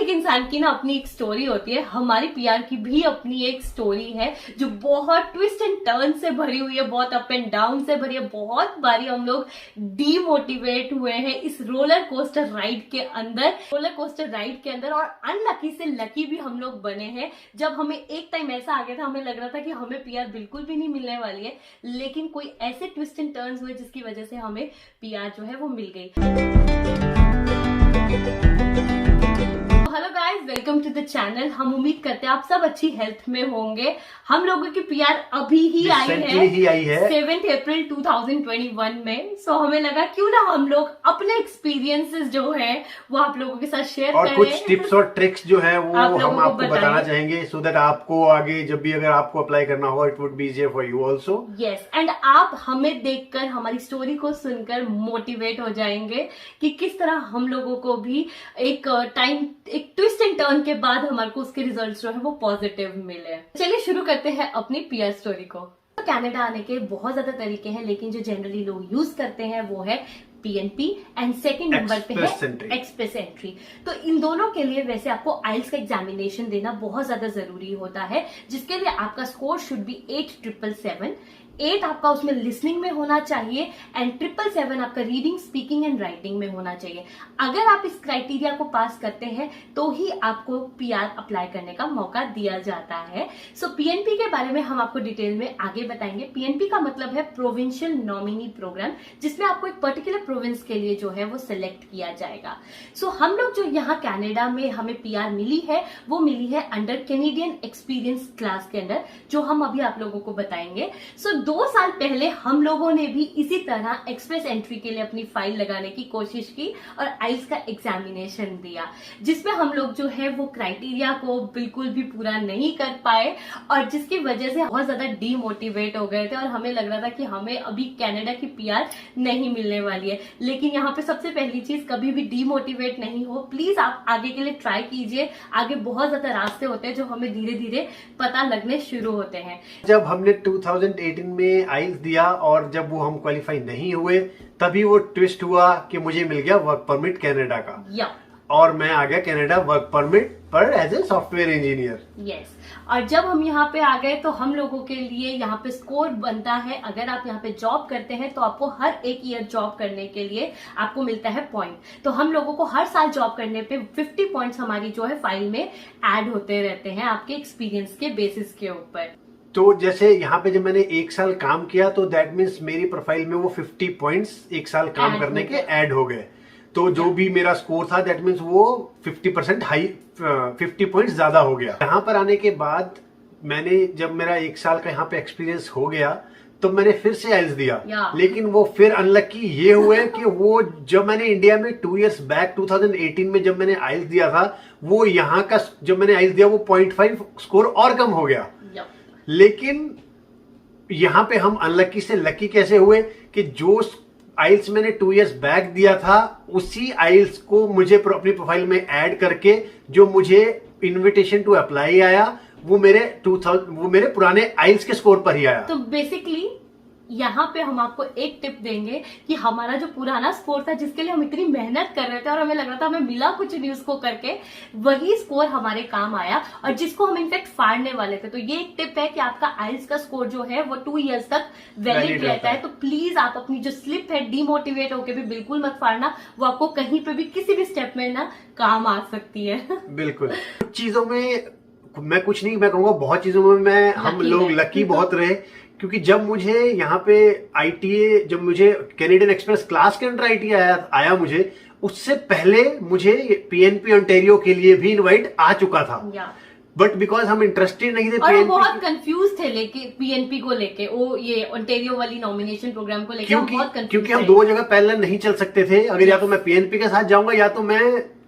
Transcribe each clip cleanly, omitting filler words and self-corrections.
एक इंसान की ना अपनी एक स्टोरी होती है, हमारी पीआर की भी अपनी एक स्टोरी है जो बहुत ट्विस्ट एंड टर्न से भरी हुई है, बहुत अप एंड डाउन से भरी है। बहुत बारी हम लोग डीमोटिवेट हुए हैं इस रोलर कोस्टर राइड के अंदर और अनलकी से लकी भी हम लोग बने हैं। जब हमें एक टाइम ऐसा आ गया था, हमें लग रहा था कि हमें पीआर बिल्कुल भी नहीं मिलने वाली है, लेकिन कोई ऐसे ट्विस्ट एंड टर्न्स हुए जिसकी वजह से हमें पीआर जो है वो मिल गई। Hello guys, welcome to the channel. हम उम्मीद करते हैं आप सब अच्छी हेल्थ में होंगे। हम लोगों की पीआर अभी ही आई है 7 अप्रैल 2021 में। सो हमें लगा क्यों ना हम लोग अपने एक्सपीरियंसेस जो है वो आप लोगों के साथ शेयर और करें, कुछ टिप्स और ट्रिक्स जो है वो हम आपको बताना चाहेंगे, सो दैट आपको आगे जब भी अगर आपको अप्लाई करना होगा it would be easier for you also. Yes, and आप हमें देखकर, हमारी स्टोरी को सुनकर मोटिवेट हो जाएंगे कि किस तरह हम लोगों को भी एक ट्विस्ट एंड टर्न के बाद हमारे को उसके रिजल्ट्स जो है वो पॉजिटिव मिले। चलिए शुरू करते हैं अपनी पीआर स्टोरी को। तो कनाडा आने के बहुत ज्यादा तरीके हैं, लेकिन जो जनरली लोग यूज करते हैं वो है पीएनपी एंड सेकंड नंबर पे है एक्सप्रेस एंट्री। तो इन दोनों के लिए वैसे आपको आइल्स का एग्जामिनेशन देना बहुत ज्यादा जरूरी होता है, जिसके लिए आपका स्कोर शुड बी 8,777। 8 आपका उसमें लिसनिंग में होना चाहिए एंड 777 आपका रीडिंग, स्पीकिंग एंड राइटिंग में होना चाहिए। अगर आप इस क्राइटेरिया को पास करते हैं तो ही आपको पीआर अप्लाई करने का मौका दिया जाता है। सो पीएनपी के बारे में हम आपको डिटेल में आगे बताएंगे। पीएनपी का मतलब है प्रोविंशियल नॉमिनी प्रोग्राम, जिसमें आपको एक पर्टिकुलर प्रोविंस के लिए जो है वो सिलेक्ट किया जाएगा। सो हम लोग जो यहाँ कनाडा में हमें पीआर मिली है वो मिली है अंडर कैनेडियन एक्सपीरियंस क्लास के अंदर, जो हम अभी आप लोगों को बताएंगे। सो 2 साल पहले हम लोगों ने भी इसी तरह एक्सप्रेस एंट्री के लिए अपनी फाइल लगाने की कोशिश की और आइल्स का एग्जामिनेशन दिया, जिसमें हम लोग जो है वो क्राइटेरिया को बिल्कुल भी पूरा नहीं कर पाए और जिसकी वजह से बहुत ज्यादा डीमोटिवेट हो गए थे और हमें लग रहा था कि हमें अभी कनाडा की पीआर नहीं मिलने वाली है। लेकिन यहाँ पे सबसे पहली चीज, कभी भी डीमोटिवेट नहीं हो। प्लीज आप आगे के लिए ट्राई कीजिए। आगे बहुत ज्यादा रास्ते होते हैं जो हमें धीरे धीरे पता लगने शुरू होते हैं। जब हमने 2018 में आइल्स दिया और जब वो हम क्वालिफाई नहीं हुए, तभी वो ट्विस्ट हुआ कि मुझे मिल गया वर्क परमिट कनाडा का और मैं आ गया कनाडा वर्क परमिट पर as a software engineer. Yes, और जब हम यहाँ पे आ गए तो हम लोगों के लिए यहाँ पे स्कोर बनता है। अगर आप यहाँ पे जॉब करते हैं तो आपको हर एक ईयर जॉब करने के लिए आपको मिलता है पॉइंट। तो हम लोगों को हर साल जॉब करने पे 50 पॉइंट्स हमारी जो है फाइल में ऐड होते रहते हैं आपके एक्सपीरियंस के बेसिस के ऊपर। तो जैसे यहाँ पे जब मैंने 1 साल काम किया तो दैट मीन्स मेरी प्रोफाइल में वो 50 पॉइंट्स 1 साल काम करने के ऐड हो गए। तो जो भी मेरा स्कोर था दैट मीन्स वो 50% हाई 50 पॉइंट्स ज्यादा हो गया। यहाँ पर आने के बाद मैंने जब मेरा 1 साल का यहाँ पे एक्सपीरियंस हो गया तो मैंने फिर से आइल्स दिया, लेकिन वो फिर अनलकी ये हुए कि वो जब मैंने इंडिया में 2 इयर्स बैक 2018 में जब मैंने आइल्स दिया था, वो यहाँ का जब मैंने आइल्स दिया वो 0.5 स्कोर और कम हो गया। लेकिन यहां पे हम अनलकी से लकी कैसे हुए कि जो आइल्स मैंने 2 इयर्स बैक दिया था उसी आइल्स को मुझे अपनी प्रोफाइल में ऐड करके जो मुझे इनविटेशन टू अप्लाई आया वो मेरे पुराने आइल्स के स्कोर पर ही आया। तो बेसिकली यहाँ पे हम आपको एक टिप देंगे कि हमारा जो पुराना स्कोर था, जिसके लिए हम इतनी मेहनत कर रहे थे और हमें लग रहा था हमें मिला कुछ नहीं उसको करके, वही स्कोर हमारे काम आया और जिसको हम इनफेक्ट फाड़ने वाले थे। तो ये एक टिप है कि आपका आइल्स का स्कोर जो है वो 2 इयर्स तक वैलिड रहता है। तो प्लीज आप अपनी जो स्लिप है डीमोटिवेट होकर भी बिल्कुल मत फाड़ना, वो आपको कहीं पे भी किसी भी स्टेप में ना काम आ सकती है। बिल्कुल, कुछ चीजों में मैं कुछ नहीं, मैं कहूँगा बहुत चीजों में हम लोग लकी बहुत रहे, क्योंकि जब मुझे यहाँ पे आईटीए, जब मुझे कैनेडियन एक्सप्रेस क्लास के अंडर आईटीए आया मुझे, उससे पहले मुझे पीएनपी ओंटारियो के लिए भी इनवाइट आ चुका था। बट बिकॉज हम इंटरेस्टेड नहीं थे और वो बहुत कंफ्यूज थे लेके पीएनपी को लेके, वो ये ओंटारियो वाली नॉमिनेशन प्रोग्राम को लेके क्योंकि हम 2 जगह पैरेलल नहीं चल सकते थे। अगर या तो मैं पीएनपी के साथ जाऊंगा या तो मैं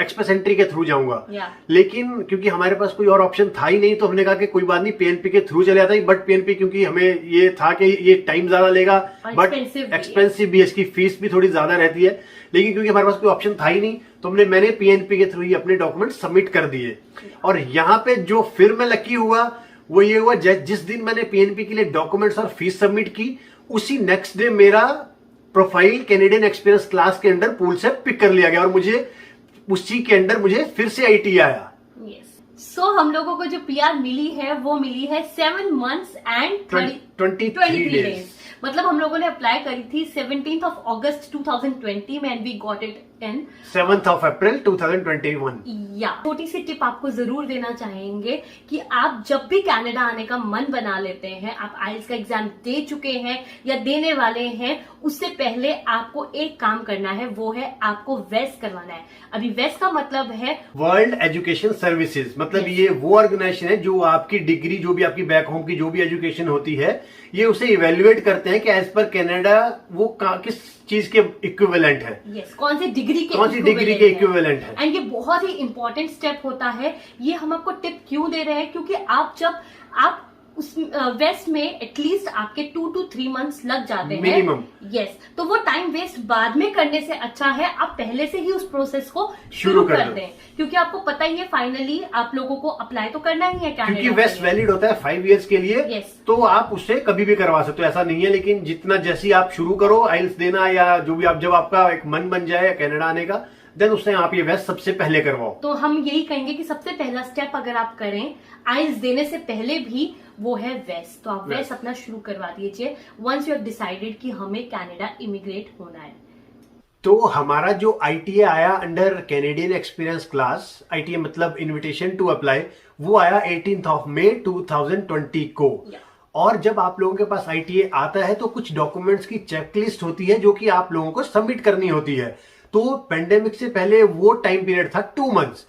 एक्सप्रेस एंट्री के थ्रू जाऊंगा। लेकिन क्योंकि हमारे पास कोई और ऑप्शन था ही नहीं तो हमने कहा कि कोई बात नहीं, पीएनपी के थ्रू चले जाता है। बट पीएनपी क्योंकि हमें ये था कि ये टाइम ज्यादा लेगा, बट एक्सपेंसिव भी, इसकी फीस भी थोड़ी ज्यादा रहती है। लेकिन क्योंकि हमारे पास कोई ऑप्शन था ही नहीं तो मैंने पीएनपी के थ्रू ही अपने डॉक्यूमेंट सबमिट कर दिए। और यहाँ पे जो फिर मैं लकी हुआ वो ये हुआ, जिस दिन मैंने पीएनपी के लिए डॉक्यूमेंट्स और फीस सबमिट की, उसी नेक्स्ट डे मेरा प्रोफाइल कैनेडियन एक्सपीरियंस क्लास के अंडर पूल से पिक कर लिया गया और मुझे उसी के अंडर मुझे फिर से आईटी आया। सो हम लोगों को जो पीआर मिली है वो मिली है 7 months and 23 days। मतलब हम लोगों ने अप्लाई करी थी 17th of August 2020 में, and we got it in 7th of April 2021। या छोटी सी टिप आपको जरूर देना चाहेंगे कि आप जब भी कनाडा आने का मन बना लेते हैं, आप आइल्स का एग्जाम दे चुके हैं या देने वाले हैं, उससे पहले आपको एक काम करना है, वो है आपको वेस करवाना है। अभी वेस का मतलब है वर्ल्ड एजुकेशन सर्विसेज, मतलब ये वो ऑर्गेनाइजेशन है जो आपकी डिग्री, जो भी आपकी बैक होम की जो भी एजुकेशन होती है, ये उसे इवेल्युएट करते हैं कि एज पर कनाडा वो किस चीज के इक्विवेलेंट है। कौन सी डिग्री के इक्विवेलेंट है। एंड ये बहुत ही इंपॉर्टेंट स्टेप होता है। ये हम आपको टिप क्यों दे रहे हैं, क्योंकि आप उस वेस्ट में एटलीस्ट आपके 2 to 3 months लग जाते हैं मिनिमम। तो वो टाइम वेस्ट बाद में करने से अच्छा है आप पहले से ही उस प्रोसेस को शुरू कर दें, क्योंकि आपको पता ही है फाइनली आप लोगों को अप्लाई तो करना ही है कनाडा, क्योंकि वेस्ट वैलिड होता है 5 years के लिए। तो आप उससे कभी भी करवा सकते हो, ऐसा नहीं है। लेकिन जितना जैसे आप शुरू करो आइल्स देना या जो भी आप, जब आपका एक मन बन जाए कनाडा आने का, देन उससे आप ये वेस्ट सबसे पहले करवाओ। तो हम यही कहेंगे कि सबसे पहला स्टेप अगर आप करें आइल्स देने से पहले भी, वो है वेस्ट। तो आप वेस्ट अपना शुरू करवा दीजिए वंस यू हैव डिसाइडेड कि हमें कनाडा इमिग्रेट होना है। तो हमारा जो आईटीए आया under Canadian experience class, ITA मतलब इनविटेशन टू अप्लाई, वो आया 18th of May 2020 को। और जब आप लोगों के पास आईटीए आता है तो कुछ डॉक्यूमेंट्स की चेकलिस्ट होती है जो कि आप लोगों को सबमिट करनी होती है। तो पेंडेमिक से पहले वो टाइम पीरियड था 2 months,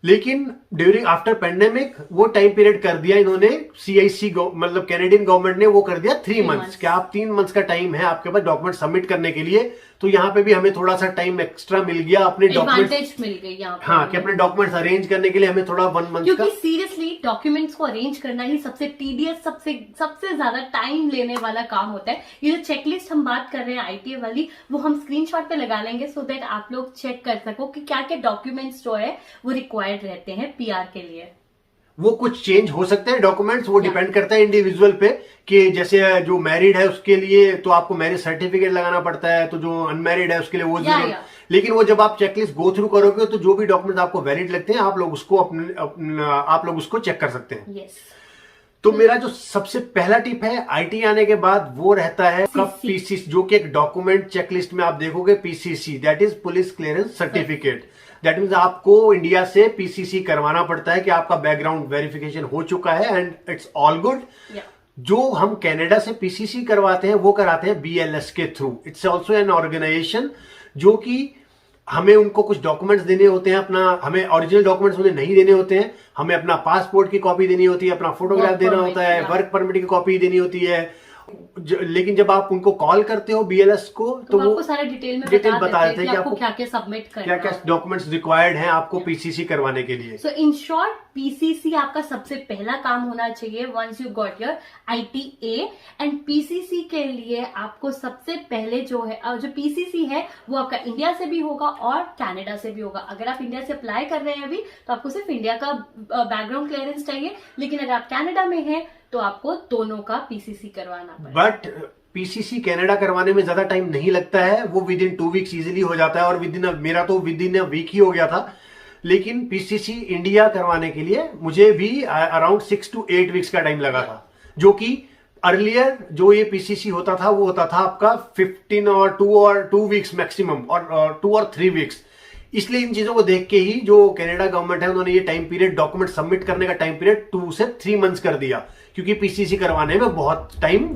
लेकिन ड्यूरिंग आफ्टर पेंडेमिक वो टाइम पीरियड कर दिया इन्होंने, सीआईसी मतलब कैनेडियन गवर्नमेंट ने वो कर दिया 3 months। क्या आप 3 months का टाइम है आपके पास डॉक्यूमेंट सबमिट करने के लिए। तो यहाँ पे भी हमें थोड़ा सा टाइम एक्स्ट्रा मिल गया, अपने डॉक्यूमेंट्स मिल गई यहाँ पे। हाँ, कि अपने डॉक्यूमेंट्स अरेंज करने के लिए हमें थोड़ा 1 month क्योंकि सीरियसली डॉक्यूमेंट्स को अरेंज करना ही सबसे टीडियस, सबसे ज्यादा टाइम लेने वाला काम होता है। ये जो चेकलिस्ट हम बात कर रहे हैं आईटीए वाली, वो हम स्क्रीनशॉट पे लगा लेंगे सो दैट आप लोग चेक कर सको कि क्या क्या डॉक्यूमेंट्स जो है वो रिक्वायर्ड रहते हैं पीआर के लिए। वो कुछ चेंज हो सकते हैं डॉक्यूमेंट्स, वो डिपेंड करता है इंडिविजुअल पे, कि जैसे जो मैरिड है उसके लिए तो आपको मैरिज सर्टिफिकेट लगाना पड़ता है, तो जो अनमैरिड है उसके लिए वो लेकिन वो जब आप चेकलिस्ट गो थ्रू करोगे तो जो भी डॉक्यूमेंट्स आपको वैलिड लगते हैं आप लोग उसको चेक कर सकते हैं। तो मेरा जो सबसे पहला टिप है आईटी आने के बाद वो रहता है पीसीसी, जो कि एक डॉक्यूमेंट चेकलिस्ट में आप देखोगे PCC, that is police clearance certificate. That means आपको इंडिया से पीसीसी करवाना पड़ता है कि आपका बैकग्राउंड वेरिफिकेशन हो चुका है एंड इट्स ऑल गुड। जो हम कनाडा से पीसीसी करवाते हैं वो कराते हैं बीएलएस के through. It's also an organisation जो कि हमें उनको कुछ डॉक्यूमेंट्स देने होते हैं, हमें ओरिजिनल डॉक्यूमेंट्स उन्हें नहीं देने होते हैं, हमें अपना पासपोर्ट की कॉपी देनी होती है, अपना फोटोग्राफ देना होता है, वर्क परमिट की कॉपी देनी होती है। लेकिन जब आप उनको कॉल करते हो बीएलएस को तो वो आपको सारा डिटेल में बता देते हैं कि आपको क्या क्या सबमिट करना है, क्या क्या डॉक्यूमेंट्स रिक्वायर्ड हैं आपको पीसीसी करवाने के लिए। सो इन शॉर्ट पीसीसी आपका सबसे पहला काम होना चाहिए once you got your ITA. And PCC के लिए आपको सबसे पहले जो पीसीसी है वो आपका इंडिया से भी होगा और कनाडा से भी होगा। अगर आप इंडिया से अप्लाई कर रहे हैं अभी तो आपको सिर्फ इंडिया का बैकग्राउंड क्लियरेंस चाहिए, लेकिन अगर आप कनाडा में हैं तो आपको दोनों का पीसीसी करवाना पड़ेगा। बट पीसीसी कनाडा करवाने में ज्यादा टाइम नहीं लगता है, वो विद इन 2 weeks इजिली हो जाता है, और मेरा तो विद इन अ वीक ही हो गया था। लेकिन पीसीसी इंडिया करवाने के लिए मुझे भी अराउंड 6 to 8 weeks का टाइम लगा था, जो कि अर्लियर जो ये पीसीसी होता था वो होता था आपका 15 और 2 weeks मैक्सिमम, और 2 or 3 weeks। इसलिए इन चीजों को देख के ही जो कनाडा गवर्नमेंट है उन्होंने ये टाइम पीरियड, डॉक्यूमेंट सबमिट करने का टाइम पीरियड 2 से 3 months कर दिया, क्योंकि पीसीसी करवाने में बहुत टाइम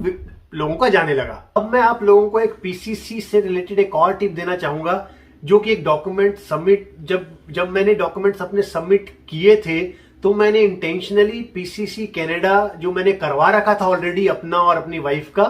लोगों का जाने लगा। अब मैं आप लोगों को एक पीसीसी से रिलेटेड एक और टिप देना चाहूंगा, जो कि एक डॉक्यूमेंट सबमिट, जब मैंने डॉक्यूमेंट्स अपने सबमिट किए थे तो मैंने इंटेंशनली पीसीसी कनाडा जो मैंने करवा रखा था ऑलरेडी अपना और अपनी वाइफ का,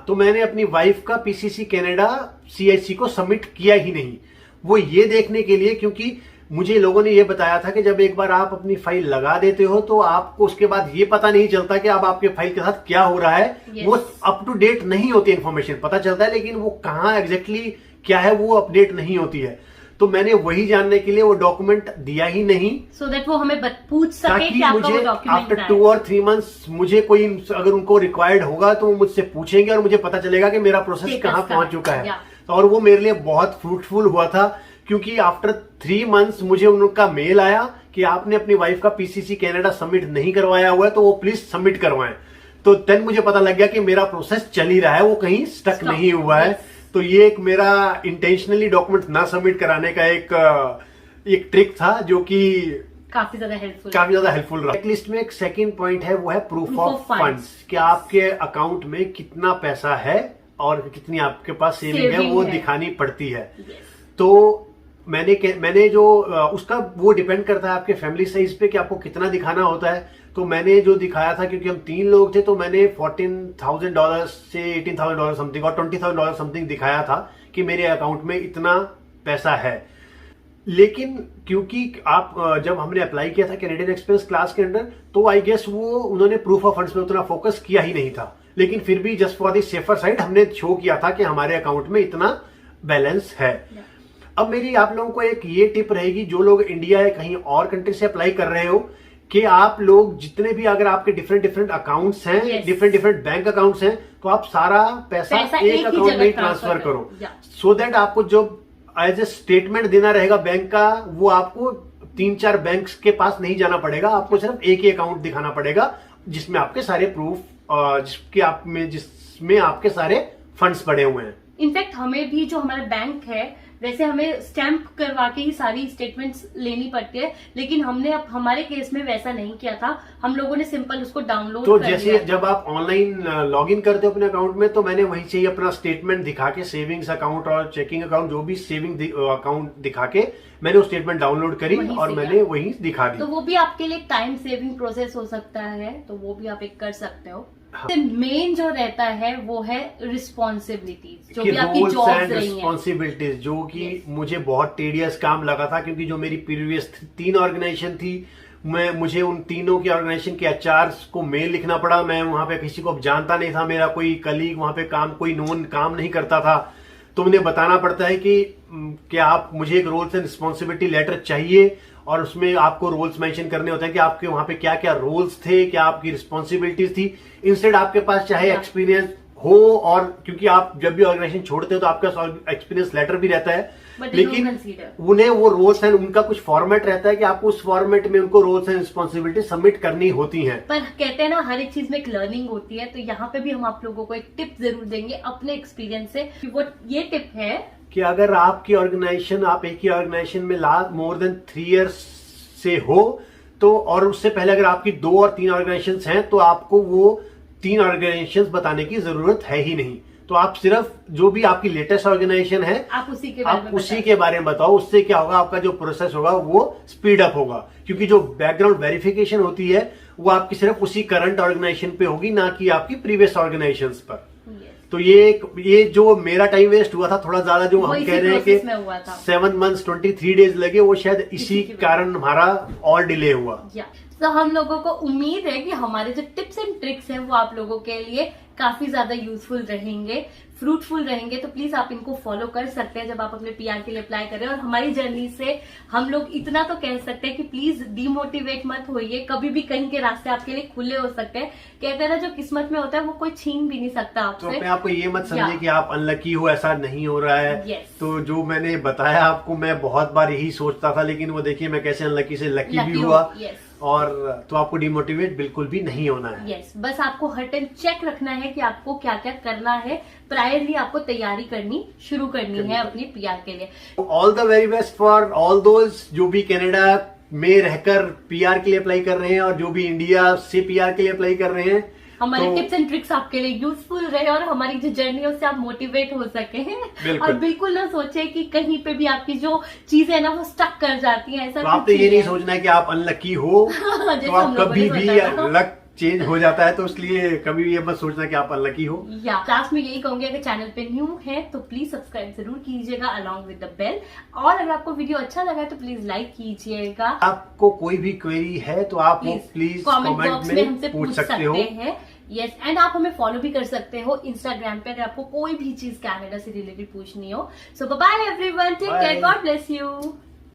तो मैंने अपनी वाइफ का पीसीसी कनाडा सीआईसी को सबमिट किया ही नहीं। वो ये देखने के लिए, क्योंकि मुझे लोगों ने ये बताया था कि जब एक बार आप अपनी फाइल लगा देते हो तो आपको उसके बाद ये पता नहीं चलता कि अब आपके फाइल के साथ क्या हो रहा है। वो अप टू डेट नहीं होती, इन्फॉर्मेशन पता चलता है लेकिन वो कहाँ एग्जैक्टली क्या है वो अपडेट नहीं होती है। तो मैंने वही जानने के लिए वो डॉक्यूमेंट दिया ही नहीं, सो दैट वो हमें पूछ सके कि आपका वो डॉक्यूमेंट आफ्टर 2 or 3 months मुझे कोई अगर उनको रिक्वायर्ड होगा तो वो मुझसे पूछेंगे और मुझे पता चलेगा कि मेरा प्रोसेस कहाँ पहुंच चुका है। और वो मेरे लिए बहुत फ्रूटफुल हुआ था, क्योंकि आफ्टर 3 मंथ्स मुझे उनका मेल आया कि आपने अपनी वाइफ का पीसीसी कनाडा सबमिट नहीं करवाया हुआ है, तो वो प्लीज सबमिट करवाएं। तो देन मुझे पता लग गया कि मेरा प्रोसेस चल ही रहा है, वो कहीं स्टक नहीं हुआ है। तो ये एक मेरा इंटेंशनली डॉक्यूमेंट ना सबमिट कराने का एक ट्रिक था, जो कि काफी ज्यादा हेल्पफुल रहा। चेकलिस्ट में एक सेकंड पॉइंट है, वो है प्रूफ ऑफ फंड्स, कि आपके अकाउंट में कितना पैसा है और कितनी आपके पास सेविंग है, वो दिखानी पड़ती है। तो मैंने जो उसका वो डिपेंड करता है आपके फैमिली साइज पे कि आपको कितना दिखाना होता है। तो मैंने जो दिखाया था, क्योंकि हम 3 लोग थे, तो मैंने $14,000 से $18,000 समथिंग और $20,000 समथिंग दिखाया था कि मेरे अकाउंट में इतना पैसा है। लेकिन क्योंकि आप जब हमने अप्लाई किया था कैनेडियन एक्सप्रेस क्लास के अंडर, तो आई गेस वो उन्होंने प्रूफ ऑफ फंड्स पे उतना फोकस किया ही नहीं था। लेकिन फिर भी just for the safer side हमने शो किया था कि हमारे अकाउंट में इतना बैलेंस है। अब मेरी आप लोगों को एक ये टिप रहेगी, जो लोग इंडिया या कहीं और कंट्री से अप्लाई कर रहे हो, कि आप लोग जितने भी, अगर आपके डिफरेंट अकाउंट्स हैं, डिफरेंट बैंक अकाउंट्स हैं, तो आप सारा पैसा एक अकाउंट में ट्रांसफर करो, सो दैट आपको जो एज ए स्टेटमेंट देना रहेगा बैंक का, वो आपको 3-4 बैंक्स के पास नहीं जाना पड़ेगा। आपको सिर्फ एक ही अकाउंट दिखाना पड़ेगा जिसमें आपके सारे प्रूफ, जिसमें आपके सारे फंड्स पड़े हुए हैं। इनफैक्ट हमें भी जो हमारा बैंक है, वैसे हमें स्टैंप करवा के ही सारी स्टेटमेंट्स लेनी पड़ती है, लेकिन हमने अब हमारे केस में वैसा नहीं किया था। हम लोगों ने सिंपल उसको डाउनलोड तो जैसे जब आप ऑनलाइन लॉग इन करते हो अपने अकाउंट में, तो मैंने वहीं से ही अपना स्टेटमेंट दिखा के, सेविंग्स अकाउंट और चेकिंग अकाउंट, जो भी सेविंग अकाउंट दिखा के मैंने वो स्टेटमेंट डाउनलोड करी और मैंने वहीं दिखा दी। तो वो भी आपके लिए टाइम सेविंग प्रोसेस हो सकता है, तो वो भी आप एक कर सकते हो। हाँ। मेन जो रहता है वो है रिस्पॉन्सिबिलिटीज, जो कि भी आपकी रोल्स जॉब्स एंड रही हैं, रिस्पॉन्सिबिलिटीज, जो कि मुझे बहुत टेडियस काम लगा था। क्योंकि जो मेरी प्रीवियस 3 ऑर्गेनाइजेशन थी, मुझे उन तीनों की ऑर्गेनाइजेशन के एचआर को मेल लिखना पड़ा। मैं वहां पे किसी को जानता नहीं था, मेरा कोई कलीग वहां पे कोई नोन काम नहीं करता था। तो उन्हें बताना पड़ता है कि आप, मुझे एक रोल्स एंड रिस्पॉन्सिबिलिटी लेटर चाहिए, और उसमें आपको रोल्स मेंशन करने होते हैं कि आपके वहां पे क्या क्या रोल्स थे, क्या आपकी रिस्पॉन्सिबिलिटीज थी। इंस्टेड आपके पास चाहे एक्सपीरियंस हो, और क्योंकि आप जब भी ऑर्गेनाइजेशन छोड़ते हो तो आपके पास एक्सपीरियंस लेटर भी रहता है, लेकिन उन्हें वो रोल्स एंड उनका कुछ फॉर्मेट रहता है कि आपको उस फॉर्मेट में उनको रोल्स एंड रिस्पॉन्सिबिलिटी सबमिट करनी होती हैं। पर कहते हैं ना, हर एक चीज में एक लर्निंग होती है। तो यहाँ पे भी हम आप लोगों को एक टिप जरूर देंगे अपने एक्सपीरियंस से, कि वो ये टिप है कि अगर आपकी ऑर्गेनाइजेशन, आप एक ही ऑर्गेनाइजेशन में मोर देन 3 इयर्स से हो, तो और उससे पहले अगर आपकी 2 और 3 ऑर्गेनाइजेशंस हैं, तो आपको वो 3 ऑर्गेनाइजेशंस बताने की जरूरत है ही नहीं। तो आप सिर्फ जो भी आपकी लेटेस्ट ऑर्गेनाइजेशन है, आप उसी के बारे में बताओ। उससे क्या होगा, आपका जो प्रोसेस होगा वो स्पीड अप होगा। क्योंकि जो बैकग्राउंड वेरिफिकेशन होती है, वो आपकी सिर्फ उसी करंट ऑर्गेनाइजेशन पे होगी, ना कि आपकी प्रीवियस ऑर्गेनाइजेशंस पर। तो ये जो मेरा टाइम वेस्ट हुआ था थोड़ा ज्यादा, जो हम कह रहे हैं कि 7 मंथ्स 23 डेज लगे, वो शायद इसी कारण हमारा और डिले हुआ। तो हम लोगों को उम्मीद है कि हमारे जो टिप्स एंड ट्रिक्स हैं वो आप लोगों के लिए काफी ज्यादा यूजफुल रहेंगे, फ्रूटफुल रहेंगे। तो प्लीज आप इनको फॉलो कर सकते हैं जब आप अपने पीआर के लिए अप्लाई करें। और हमारी जर्नी से हम लोग इतना तो कह सकते हैं कि प्लीज डिमोटिवेट मत होइए, कभी भी कहीं के रास्ते आपके लिए खुले हो सकते हैं। कहते हैं ना, जो किस्मत में होता है वो कोई छीन भी नहीं सकता आपसे। तो अपने आपको ये मत समझिए कि आप अनलकी हो, ऐसा नहीं हो रहा है। तो जो मैंने बताया आपको, मैं बहुत बार यही सोचता था, लेकिन वो देखिए मैं कैसे अनलकी से लकी भी हुआ। और तो आपको डिमोटिवेट बिल्कुल भी नहीं होना है। यस, बस आपको हर टाइम चेक रखना है कि आपको क्या क्या करना है। प्रायरली आपको तैयारी करनी शुरू करनी है अपनी पीआर के लिए। All the very best for all those जो भी कनाडा में रहकर पीआर के लिए अप्लाई कर रहे हैं, और जो भी इंडिया से पीआर के लिए अप्लाई कर रहे हैं। हमारे टिप्स एंड ट्रिक्स आपके लिए यूजफुल रहे, और हमारी जो जर्नी है उससे आप मोटिवेट हो सके। और बिल्कुल ना सोचे कि कहीं पे भी आपकी जो चीजें है ना वो स्टक कर जाती हैं। ऐसा तो आपने ये नहीं सोचना है कि आप अनलकी हो तो आप कभी भी लक चेंज हो जाता है, तो इसलिए कभी भी ये मत सोचना कि आप अनलकी हो। या लास्ट में यही कहूंगी, अगर चैनल पे न्यू है तो प्लीज सब्सक्राइब जरूर कीजिएगा अलॉन्ग विद द बेल। और अगर आपको वीडियो अच्छा लगा है तो प्लीज लाइक कीजिएगा। आपको कोई भी क्वेरी है तो आप प्लीज कमेंट बॉक्स में हमसे पूछ सकते हो। यस, एंड आप हमें फॉलो भी कर सकते हो इंस्टाग्राम पे, अगर आपको कोई भी चीज कनाडा से रिलेटेड पूछनी हो। So bye everyone, take care, God bless you.